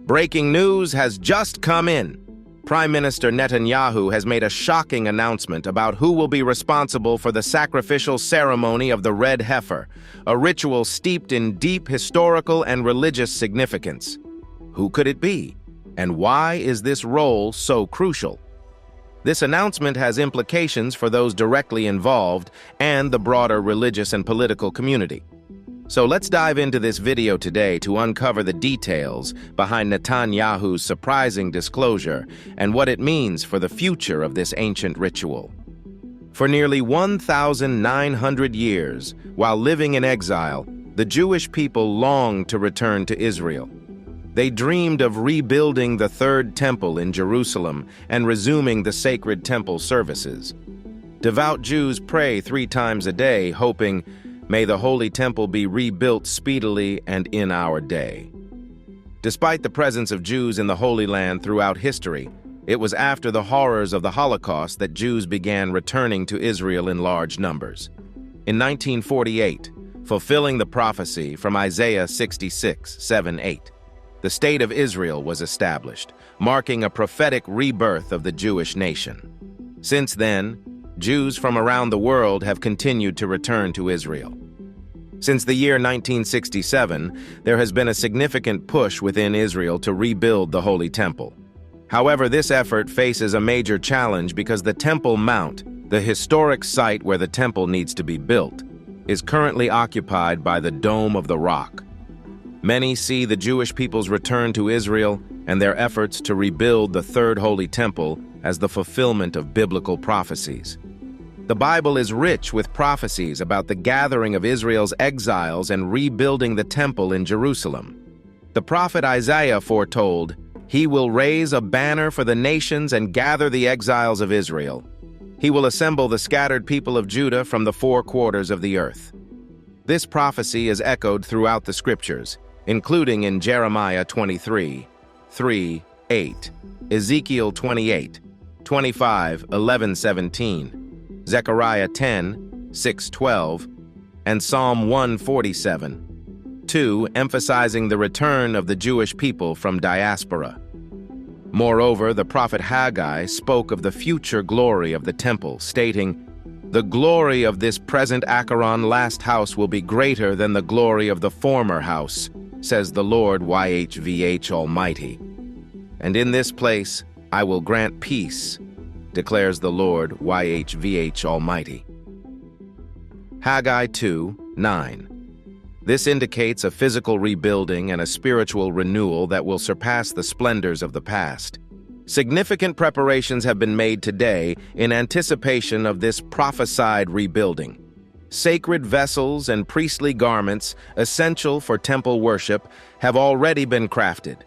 Breaking news has just come in. Prime Minister Netanyahu has made a shocking announcement about who will be responsible for the sacrificial ceremony of the red heifer, a ritual steeped in deep historical and religious significance. Who could it be? And why is this role so crucial? This announcement has implications for those directly involved and the broader religious and political community. So let's dive into this video today to uncover the details behind Netanyahu's surprising disclosure and what it means for the future of this ancient ritual. For nearly 1,900 years, while living in exile, the Jewish people longed to return to Israel. They dreamed of rebuilding the Third Temple in Jerusalem and resuming the sacred temple services. Devout Jews pray 3 times a day, hoping, "May the Holy Temple be rebuilt speedily and in our day." Despite the presence of Jews in the Holy Land throughout history, it was after the horrors of the Holocaust that Jews began returning to Israel in large numbers. In 1948, fulfilling the prophecy from Isaiah 66:7-8, the State of Israel was established, marking a prophetic rebirth of the Jewish nation. Since then, Jews from around the world have continued to return to Israel. Since the year 1967, there has been a significant push within Israel to rebuild the Holy Temple. However, this effort faces a major challenge because the Temple Mount, the historic site where the temple needs to be built, is currently occupied by the Dome of the Rock. Many see the Jewish people's return to Israel and their efforts to rebuild the Third Holy Temple as the fulfillment of biblical prophecies. The Bible is rich with prophecies about the gathering of Israel's exiles and rebuilding the temple in Jerusalem. The prophet Isaiah foretold, "He will raise a banner for the nations and gather the exiles of Israel. He will assemble the scattered people of Judah from the 4 quarters of the earth." This prophecy is echoed throughout the scriptures, including in Jeremiah 23:3-8, Ezekiel 28:25-11-17, Zechariah 10:6-12, and Psalm 147:2, emphasizing the return of the Jewish people from diaspora. Moreover, the prophet Haggai spoke of the future glory of the temple, stating, "The glory of this present Acharon last house will be greater than the glory of the former house, says the Lord YHVH Almighty. And in this place I will grant peace, declares the Lord YHVH Almighty." Haggai 2:9. This indicates a physical rebuilding and a spiritual renewal that will surpass the splendors of the past. Significant preparations have been made today in anticipation of this prophesied rebuilding. Sacred vessels and priestly garments, essential for temple worship, have already been crafted.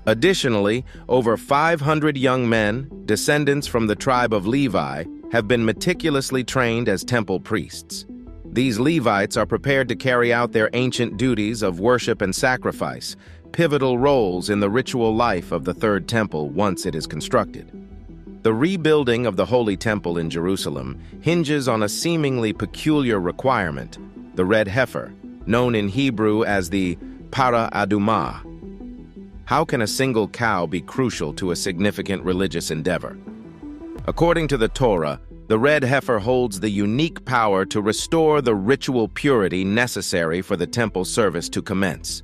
Additionally, over 500 young men, descendants from the tribe of Levi, have been meticulously trained as temple priests. These Levites are prepared to carry out their ancient duties of worship and sacrifice, pivotal roles in the ritual life of the Third Temple once it is constructed. The rebuilding of the Holy Temple in Jerusalem hinges on a seemingly peculiar requirement, the red heifer, known in Hebrew as the para adumah. How can a single cow be crucial to a significant religious endeavor? According to the Torah, the red heifer holds the unique power to restore the ritual purity necessary for the temple service to commence.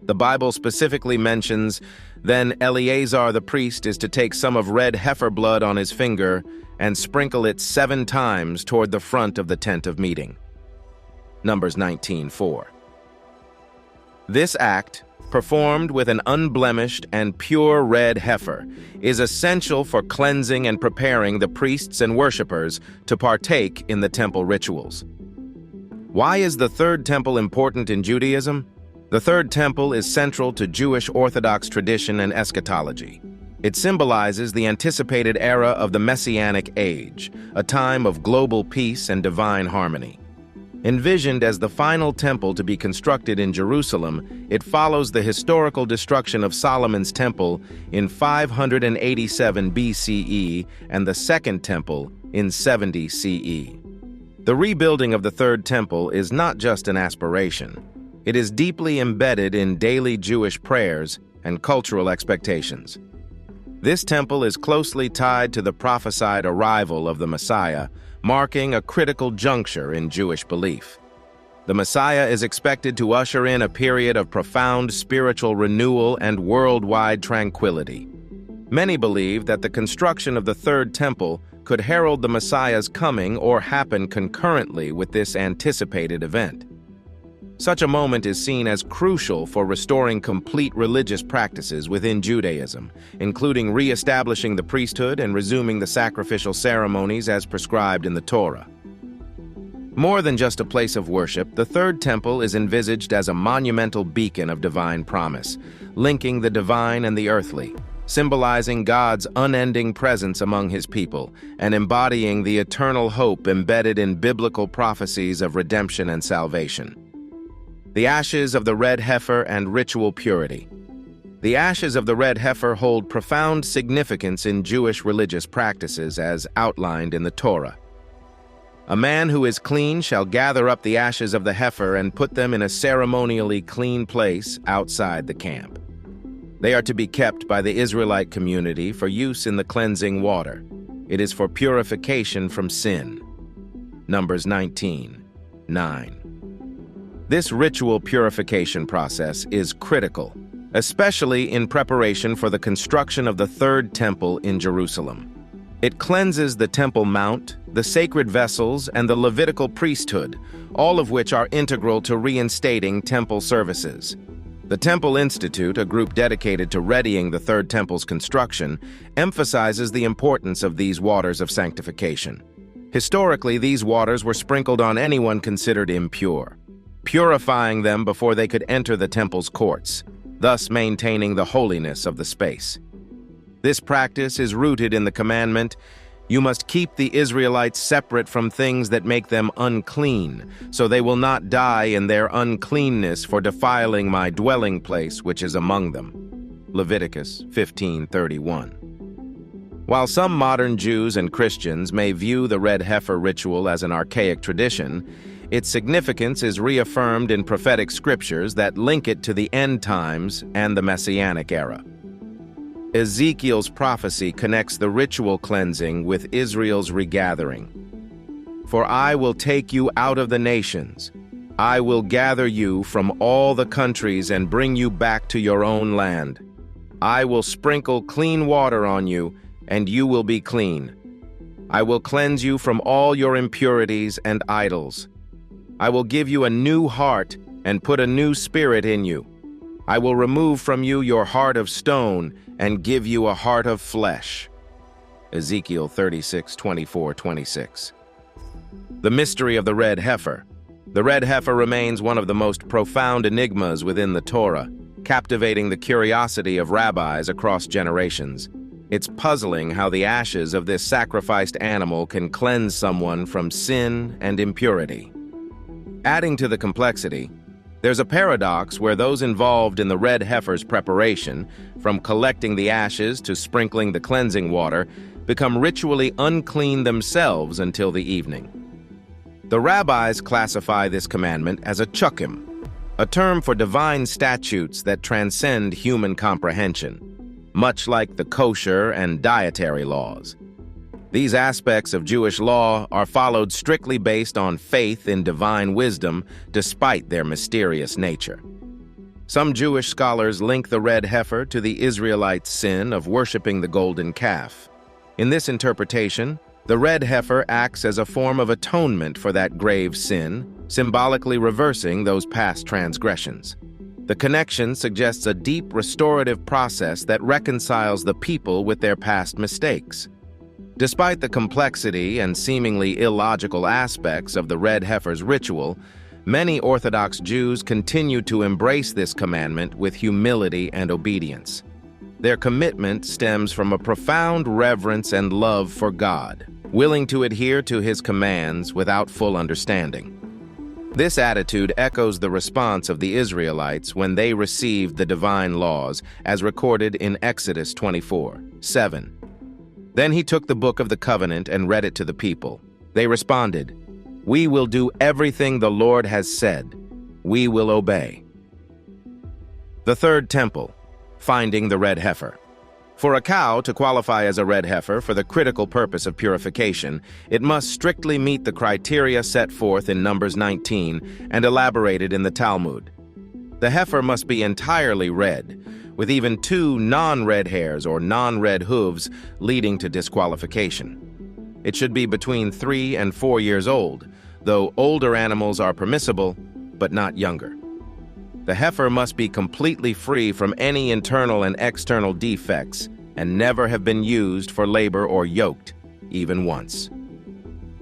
The Bible specifically mentions, "Then Eleazar the priest is to take some of red heifer blood on his finger and sprinkle it 7 times toward the front of the tent of meeting." Numbers 19:4. This act, performed with an unblemished and pure red heifer, is essential for cleansing and preparing the priests and worshipers to partake in the temple rituals. Why is the Third Temple important in Judaism? The Third Temple is central to Jewish Orthodox tradition and eschatology. It symbolizes the anticipated era of the Messianic age, a time of global peace and divine harmony. Envisioned as the final temple to be constructed in Jerusalem, it follows the historical destruction of Solomon's temple in 587 BCE and the Second Temple in 70 CE. The rebuilding of the Third Temple is not just an aspiration. It is deeply embedded in daily Jewish prayers and cultural expectations. This temple is closely tied to the prophesied arrival of the Messiah, marking a critical juncture in Jewish belief. The Messiah is expected to usher in a period of profound spiritual renewal and worldwide tranquility. Many believe that the construction of the Third Temple could herald the Messiah's coming or happen concurrently with this anticipated event. Such a moment is seen as crucial for restoring complete religious practices within Judaism, including re-establishing the priesthood and resuming the sacrificial ceremonies as prescribed in the Torah. More than just a place of worship, the Third Temple is envisaged as a monumental beacon of divine promise, linking the divine and the earthly, symbolizing God's unending presence among His people and embodying the eternal hope embedded in biblical prophecies of redemption and salvation. The ashes of the red heifer and ritual purity. The ashes of the red heifer hold profound significance in Jewish religious practices as outlined in the Torah. A man who is clean shall gather up the ashes of the heifer and put them in a ceremonially clean place outside the camp. They are to be kept by the Israelite community for use in the cleansing water. It is for purification from sin. Numbers 19:9. This ritual purification process is critical, especially in preparation for the construction of the Third Temple in Jerusalem. It cleanses the Temple Mount, the sacred vessels, and the Levitical priesthood, all of which are integral to reinstating temple services. The Temple Institute, a group dedicated to readying the Third Temple's construction, emphasizes the importance of these waters of sanctification. Historically, these waters were sprinkled on anyone considered impure, purifying them before they could enter the temple's courts, thus maintaining the holiness of the space. This practice is rooted in the commandment, "You must keep the Israelites separate from things that make them unclean, so they will not die in their uncleanness for defiling my dwelling place which is among them." Leviticus 15:31. While some modern Jews and Christians may view the red heifer ritual as an archaic tradition, its significance is reaffirmed in prophetic scriptures that link it to the end times and the Messianic era. Ezekiel's prophecy connects the ritual cleansing with Israel's regathering. "For I will take you out of the nations. I will gather you from all the countries and bring you back to your own land. I will sprinkle clean water on you, and you will be clean. I will cleanse you from all your impurities and idols. I will give you a new heart and put a new spirit in you. I will remove from you your heart of stone and give you a heart of flesh." Ezekiel 36:24-26. The mystery of the red heifer. The red heifer remains one of the most profound enigmas within the Torah, captivating the curiosity of rabbis across generations. It's puzzling how the ashes of this sacrificed animal can cleanse someone from sin and impurity. Adding to the complexity, there's a paradox where those involved in the red heifer's preparation, from collecting the ashes to sprinkling the cleansing water, become ritually unclean themselves until the evening. The rabbis classify this commandment as a chukim, a term for divine statutes that transcend human comprehension, much like the kosher and dietary laws. These aspects of Jewish law are followed strictly based on faith in divine wisdom, despite their mysterious nature. Some Jewish scholars link the red heifer to the Israelites' sin of worshiping the golden calf. In this interpretation, the red heifer acts as a form of atonement for that grave sin, symbolically reversing those past transgressions. The connection suggests a deep restorative process that reconciles the people with their past mistakes. Despite the complexity and seemingly illogical aspects of the red heifer's ritual, many Orthodox Jews continue to embrace this commandment with humility and obedience. Their commitment stems from a profound reverence and love for God, willing to adhere to His commands without full understanding. This attitude echoes the response of the Israelites when they received the divine laws, as recorded in Exodus 24:7. Then he took the book of the covenant and read it to the people. They responded, "We will do everything the Lord has said. We will obey." The Third Temple. Finding the red heifer. For a cow to qualify as a red heifer for the critical purpose of purification, it must strictly meet the criteria set forth in Numbers 19 and elaborated in the Talmud. The heifer must be entirely red, with even 2 non-red hairs or non-red hooves leading to disqualification. It should be between 3 and 4 years old, though older animals are permissible, but not younger. The heifer must be completely free from any internal and external defects and never have been used for labor or yoked, even once.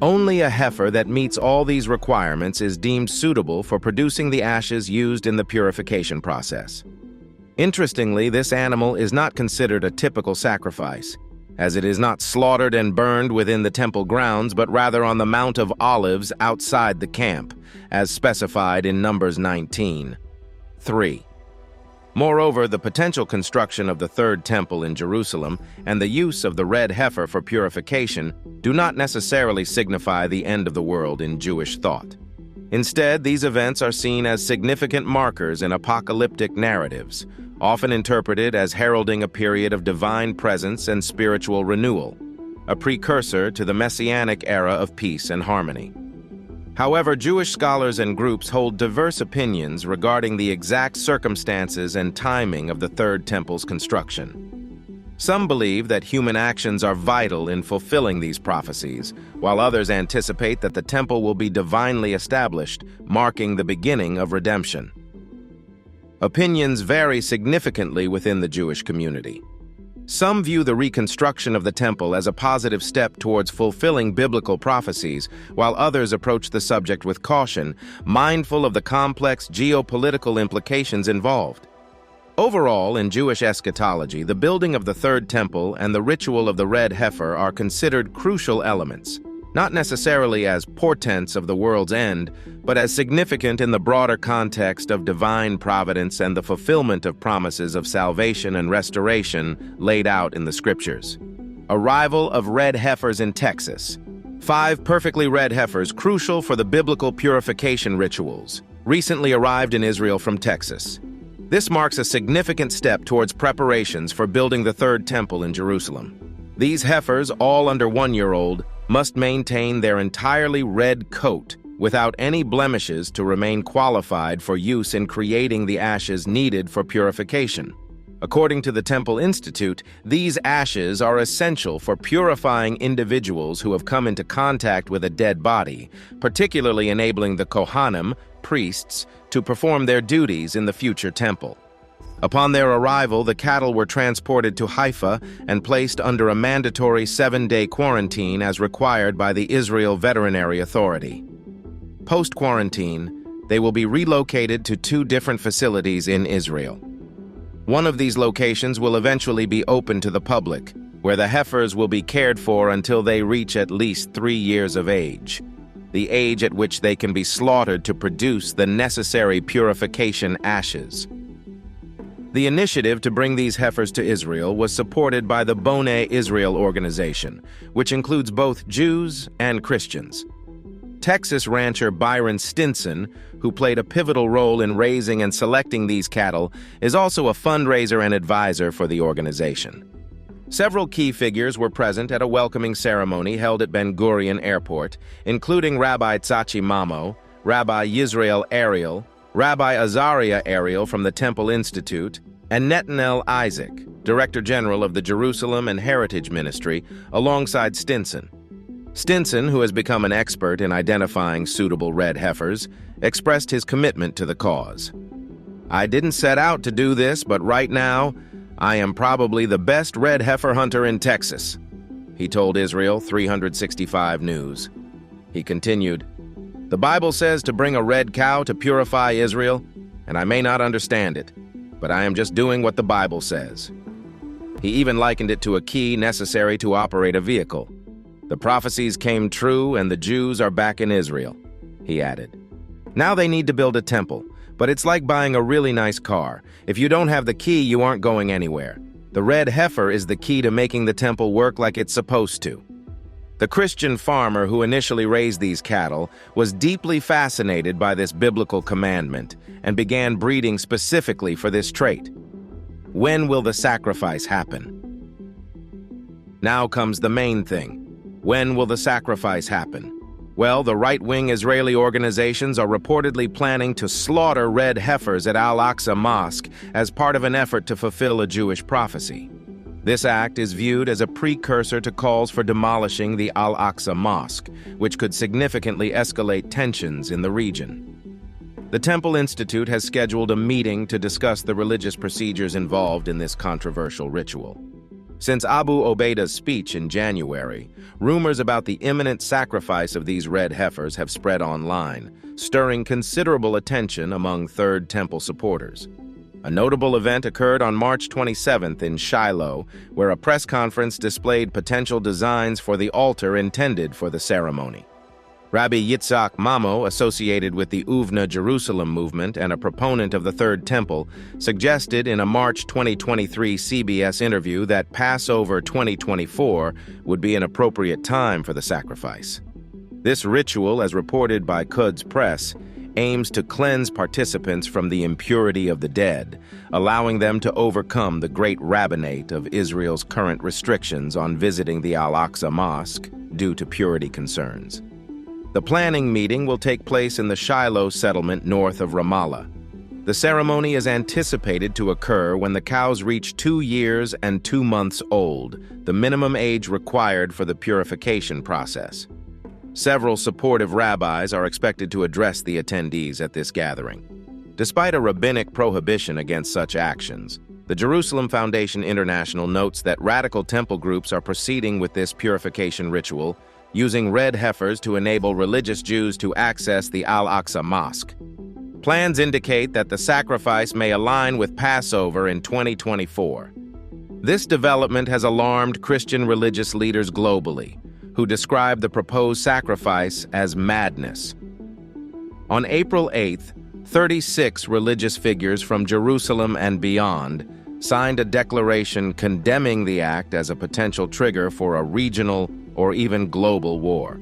Only a heifer that meets all these requirements is deemed suitable for producing the ashes used in the purification process. Interestingly, this animal is not considered a typical sacrifice, as it is not slaughtered and burned within the temple grounds, but rather on the Mount of Olives outside the camp, as specified in Numbers 19. 3. Moreover, the potential construction of the third temple in Jerusalem and the use of the red heifer for purification do not necessarily signify the end of the world in Jewish thought. Instead, these events are seen as significant markers in apocalyptic narratives, often interpreted as heralding a period of divine presence and spiritual renewal, a precursor to the Messianic era of peace and harmony. However, Jewish scholars and groups hold diverse opinions regarding the exact circumstances and timing of the Third Temple's construction. Some believe that human actions are vital in fulfilling these prophecies, while others anticipate that the temple will be divinely established, marking the beginning of redemption. Opinions vary significantly within the Jewish community. Some view the reconstruction of the temple as a positive step towards fulfilling biblical prophecies, while others approach the subject with caution, mindful of the complex geopolitical implications involved. Overall, in Jewish eschatology, the building of the Third Temple and the ritual of the red heifer are considered crucial elements, not necessarily as portents of the world's end, but as significant in the broader context of divine providence and the fulfillment of promises of salvation and restoration laid out in the Scriptures. Arrival of red heifers in Texas. 5 perfectly red heifers crucial for the biblical purification rituals, recently arrived in Israel from Texas. This marks a significant step towards preparations for building the Third Temple in Jerusalem. These heifers, all under 1-year-old, must maintain their entirely red coat without any blemishes to remain qualified for use in creating the ashes needed for purification. According to the Temple Institute, these ashes are essential for purifying individuals who have come into contact with a dead body, particularly enabling the Kohanim, priests, to perform their duties in the future temple. Upon their arrival, the cattle were transported to Heifer and placed under a mandatory 7-day quarantine as required by the Israel Veterinary Authority. Post-quarantine, they will be relocated to 2 different facilities in Israel. One of these locations will eventually be open to the public, where the heifers will be cared for until they reach at least 3 years of age, the age at which they can be slaughtered to produce the necessary purification ashes. The initiative to bring these heifers to Israel was supported by the Boneh Israel organization, which includes both Jews and Christians. Texas rancher Byron Stinson, who played a pivotal role in raising and selecting these cattle, is also a fundraiser and advisor for the organization. Several key figures were present at a welcoming ceremony held at Ben Gurion Airport, including Rabbi Tzachi Mamo, Rabbi Yisrael Ariel, Rabbi Azariah Ariel from the Temple Institute, and Netanyahu Isaac, Director General of the Jerusalem and Heritage Ministry, alongside Stinson. Stinson, who has become an expert in identifying suitable red heifers, expressed his commitment to the cause. "I didn't set out to do this, but right now, I am probably the best red heifer hunter in Texas," he told Israel 365 News. He continued, "The Bible says to bring a red cow to purify Israel, and I may not understand it, but I am just doing what the Bible says." He even likened it to a key necessary to operate a vehicle. "The prophecies came true and the Jews are back in Israel," he added. Now they need to build a temple, but it's like buying a really nice car. If you don't have the key, you aren't going anywhere. The red heifer is the key to making the temple work like it's supposed to. The Christian farmer who initially raised these cattle was deeply fascinated by this biblical commandment and began breeding specifically for this trait. When will the sacrifice happen? Now comes the main thing. When will the sacrifice happen? Well, the right-wing Israeli organizations are reportedly planning to slaughter red heifers at Al-Aqsa Mosque as part of an effort to fulfill a Jewish prophecy. This act is viewed as a precursor to calls for demolishing the Al-Aqsa Mosque, which could significantly escalate tensions in the region. The Temple Institute has scheduled a meeting to discuss the religious procedures involved in this controversial ritual. Since Abu Obaidah's speech in January, rumors about the imminent sacrifice of these red heifers have spread online, stirring considerable attention among Third Temple supporters. A notable event occurred on March 27th in Shiloh, where a press conference displayed potential designs for the altar intended for the ceremony. Rabbi Yitzhak Mamo, associated with the Uvna Jerusalem movement and a proponent of the Third Temple, suggested in a March 2023 CBS interview that Passover 2024 would be an appropriate time for the sacrifice. This ritual, as reported by Quds Press, aims to cleanse participants from the impurity of the dead, allowing them to overcome the great rabbinate of Israel's current restrictions on visiting the Al-Aqsa Mosque due to purity concerns. The planning meeting will take place in the Shiloh settlement north of Ramallah. The ceremony is anticipated to occur when the cows reach 2 years and 2 months old, the minimum age required for the purification process. Several supportive rabbis are expected to address the attendees at this gathering. Despite a rabbinic prohibition against such actions, the Jerusalem Foundation International notes that radical temple groups are proceeding with this purification ritual, using red heifers to enable religious Jews to access the Al-Aqsa Mosque. Plans indicate that the sacrifice may align with Passover in 2024. This development has alarmed Christian religious leaders globally, who describe the proposed sacrifice as madness. On April 8th, 36 religious figures from Jerusalem and beyond signed a declaration condemning the act as a potential trigger for a regional or even global war.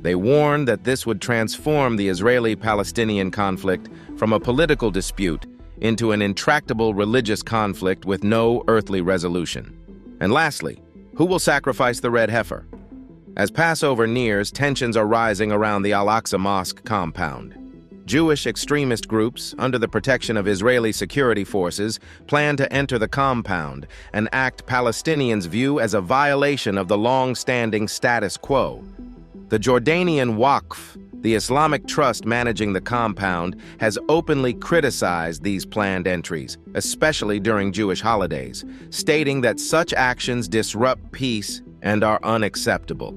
They warned that this would transform the Israeli-Palestinian conflict from a political dispute into an intractable religious conflict with no earthly resolution. And lastly, who will sacrifice the red heifer? As Passover nears, tensions are rising around the Al-Aqsa Mosque compound. Jewish extremist groups, under the protection of Israeli security forces, plan to enter the compound, an act Palestinians view as a violation of the long-standing status quo. The Jordanian Waqf, the Islamic trust managing the compound, has openly criticized these planned entries, especially during Jewish holidays, stating that such actions disrupt peace and are unacceptable.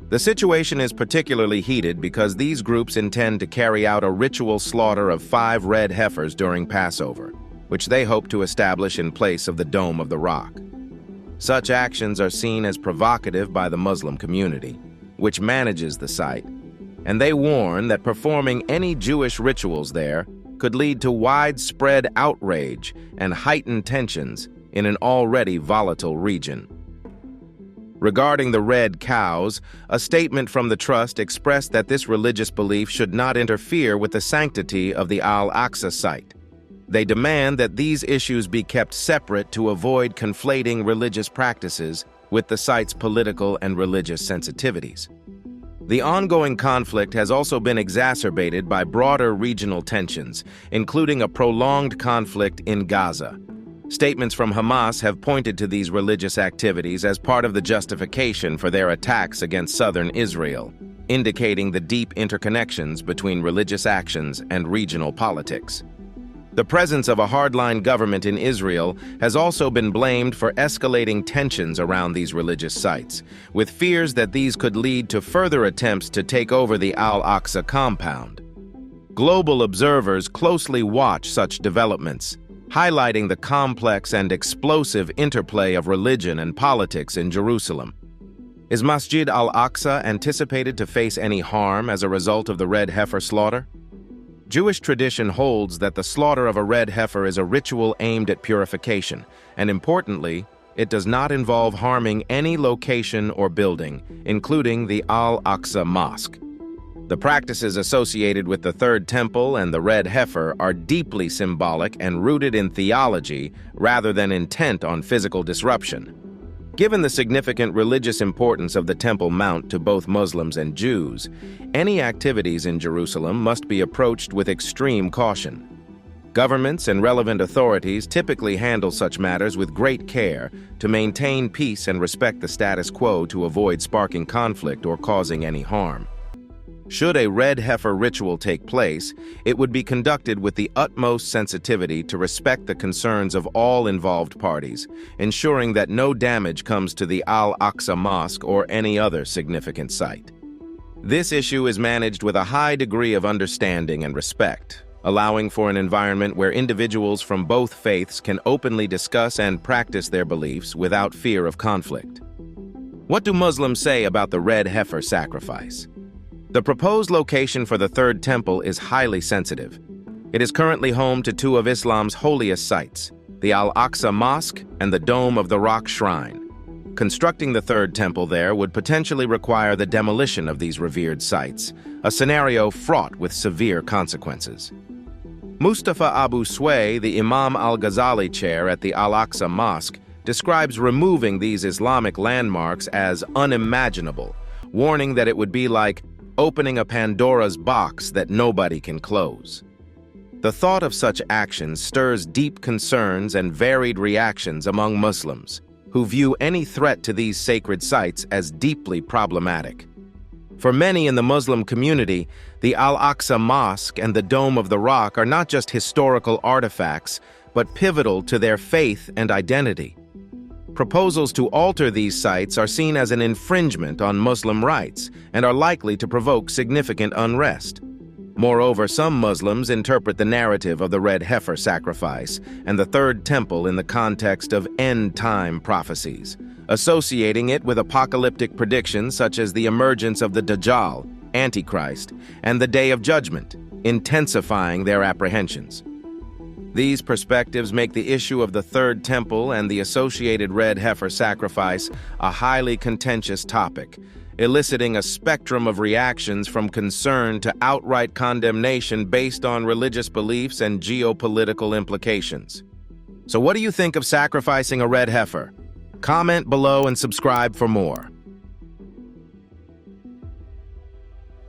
The situation is particularly heated because these groups intend to carry out a ritual slaughter of 5 red heifers during Passover, which they hope to establish in place of the Dome of the Rock. Such actions are seen as provocative by the Muslim community, which manages the site, and they warn that performing any Jewish rituals there could lead to widespread outrage and heightened tensions in an already volatile region. Regarding the red cows, a statement from the Trust expressed that this religious belief should not interfere with the sanctity of the Al-Aqsa site. They demand that these issues be kept separate to avoid conflating religious practices with the site's political and religious sensitivities. The ongoing conflict has also been exacerbated by broader regional tensions, including a prolonged conflict in Gaza. Statements from Hamas have pointed to these religious activities as part of the justification for their attacks against southern Israel, indicating the deep interconnections between religious actions and regional politics. The presence of a hardline government in Israel has also been blamed for escalating tensions around these religious sites, with fears that these could lead to further attempts to take over the Al-Aqsa compound. Global observers closely watch such developments, highlighting the complex and explosive interplay of religion and politics in Jerusalem. Is Masjid al-Aqsa anticipated to face any harm as a result of the red heifer slaughter? Jewish tradition holds that the slaughter of a red heifer is a ritual aimed at purification, and importantly, it does not involve harming any location or building, including the Al-Aqsa Mosque. The practices associated with the third temple and the red heifer are deeply symbolic and rooted in theology rather than intent on physical disruption. Given the significant religious importance of the Temple Mount to both Muslims and Jews, any activities in Jerusalem must be approached with extreme caution. Governments and relevant authorities typically handle such matters with great care to maintain peace and respect the status quo to avoid sparking conflict or causing any harm. Should a red heifer ritual take place, it would be conducted with the utmost sensitivity to respect the concerns of all involved parties, ensuring that no damage comes to the Al-Aqsa Mosque or any other significant site. This issue is managed with a high degree of understanding and respect, allowing for an environment where individuals from both faiths can openly discuss and practice their beliefs without fear of conflict. What do Muslims say about the red heifer sacrifice? The proposed location for the third temple is highly sensitive. It is currently home to two of Islam's holiest sites, the Al-Aqsa Mosque and the Dome of the Rock Shrine. Constructing the third temple there would potentially require the demolition of these revered sites, a scenario fraught with severe consequences. Mustafa Abu Sway, the Imam al-Ghazali chair at the Al-Aqsa Mosque, describes removing these Islamic landmarks as unimaginable, warning that it would be like opening a Pandora's box that nobody can close. The thought of such actions stirs deep concerns and varied reactions among Muslims, who view any threat to these sacred sites as deeply problematic. For many in the Muslim community, the Al-Aqsa Mosque and the Dome of the Rock are not just historical artifacts, but pivotal to their faith and identity. Proposals to alter these sites are seen as an infringement on Muslim rights and are likely to provoke significant unrest. Moreover, some Muslims interpret the narrative of the red heifer sacrifice and the third temple in the context of end-time prophecies, associating it with apocalyptic predictions such as the emergence of the Dajjal, Antichrist, and the Day of Judgment, intensifying their apprehensions. These perspectives make the issue of the third temple and the associated red heifer sacrifice a highly contentious topic, eliciting a spectrum of reactions from concern to outright condemnation based on religious beliefs and geopolitical implications. So what do you think of sacrificing a red heifer? Comment below and subscribe for more.